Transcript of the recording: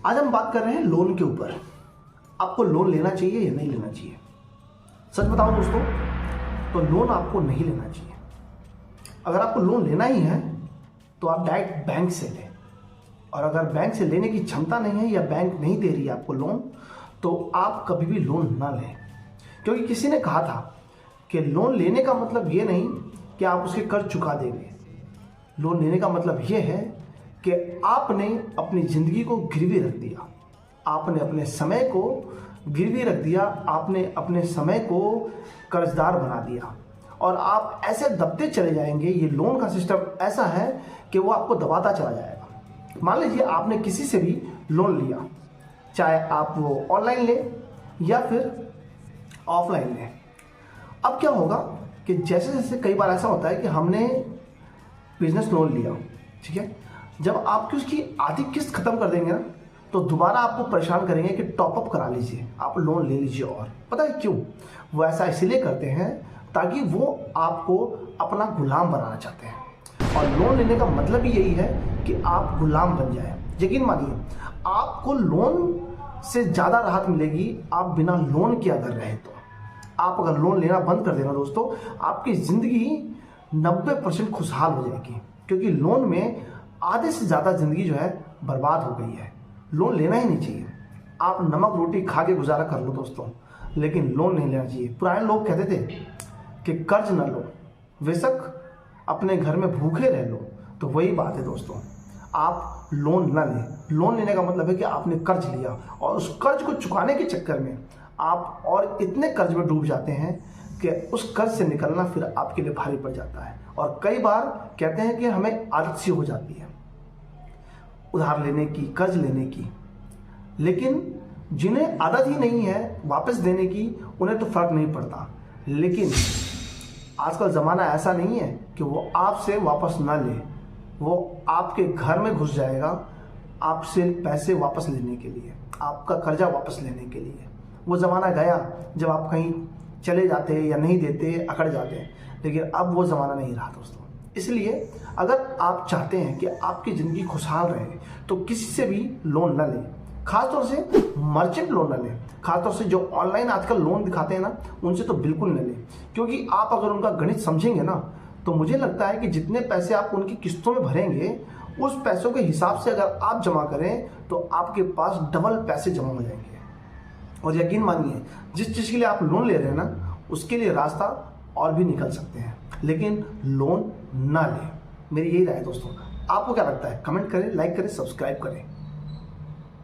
आज हम बात कर रहे हैं लोन के ऊपर। आपको लोन लेना चाहिए या नहीं लेना चाहिए? सच बताओ दोस्तों, तो लोन आपको नहीं लेना चाहिए। अगर आपको लोन लेना ही है तो आप डायरेक्ट बैंक से लें, और अगर बैंक से लेने की क्षमता नहीं है या बैंक नहीं दे रही है आपको लोन, तो आप कभी भी लोन ना लें। क्योंकि किसी ने कहा था कि लोन लेने का मतलब ये नहीं कि आप उसके कर्ज चुका देंगे। लोन लेने का मतलब ये है कि आपने अपनी ज़िंदगी को गिरवी रख दिया, आपने अपने समय को गिरवी रख दिया, आपने अपने समय को कर्जदार बना दिया, और आप ऐसे दबते चले जाएंगे। ये लोन का सिस्टम ऐसा है कि वो आपको दबाता चला जाएगा। मान लीजिए आपने किसी से भी लोन लिया, चाहे आप वो ऑनलाइन लें या फिर ऑफलाइन लें। अब क्या होगा कि जैसे जैसे कई बार ऐसा होता है कि हमने बिजनेस लोन लिया, ठीक है, जब आपकी उसकी आधी किस्त खत्म कर देंगे ना, तो दोबारा आपको परेशान करेंगे कि टॉपअप करा लीजिए, आप लोन ले लीजिए। और पता है क्यों? वो ऐसा इसलिए करते हैं ताकि वो आपको अपना गुलाम बनाना चाहते हैं। और लोन लेने का मतलब ही यही है कि आप गुलाम बन जाए। यकीन मानिए, आपको लोन से ज़्यादा राहत मिलेगी आप बिना लोन के अगर रहे तो। आप अगर लोन लेना बंद कर देना दोस्तों, आपकी ज़िंदगी 90% खुशहाल हो जाएगी। क्योंकि लोन में आधे से ज़्यादा ज़िंदगी जो है बर्बाद हो गई है। लोन लेना ही नहीं चाहिए। आप नमक रोटी खा के गुजारा कर लो दोस्तों, लेकिन लोन नहीं लेना चाहिए। पुराने लोग कहते थे कि कर्ज न लो, बेशक अपने घर में भूखे रह लो। तो वही बात है दोस्तों, आप लोन न लें। लोन लेने का मतलब है कि आपने कर्ज लिया और उस कर्ज को चुकाने के चक्कर में आप और इतने कर्ज में डूब जाते हैं कि उस कर्ज से निकलना फिर आपके लिए भारी पड़ जाता है। और कई बार कहते हैं कि हमें आदत सी हो जाती है उधार लेने की, कर्ज लेने की। लेकिन जिन्हें आदत ही नहीं है वापस देने की, उन्हें तो फर्क नहीं पड़ता। लेकिन आजकल ज़माना ऐसा नहीं है कि वो आपसे वापस ना ले, वो आपके घर में घुस जाएगा आपसे पैसे वापस लेने के लिए, आपका कर्जा वापस लेने के लिए। वो ज़माना गया जब आप कहीं चले जाते या नहीं देते, अकड़ जाते। लेकिन अब वो ज़माना नहीं रहा दोस्तों। इसलिए अगर आप चाहते हैं कि आपकी ज़िंदगी खुशहाल रहे, तो किसी से भी लोन न लें। खासतौर से मर्चेंट लोन न लें। खासतौर से जो ऑनलाइन आजकल लोन दिखाते हैं ना, उनसे तो बिल्कुल न लें। क्योंकि आप अगर उनका गणित समझेंगे ना, तो मुझे लगता है कि जितने पैसे आप उनकी किस्तों में भरेंगे, उस पैसों के हिसाब से अगर आप जमा करें तो आपके पास डबल पैसे जमा हो जाएंगे। और यकीन मानिए, जिस चीज़ के लिए आप लोन ले रहे हैं ना, उसके लिए रास्ता और भी निकल सकते हैं। लेकिन लोन ना लें, मेरी यही राय है दोस्तों। आपको क्या लगता है? कमेंट करें, लाइक करें, सब्सक्राइब करें।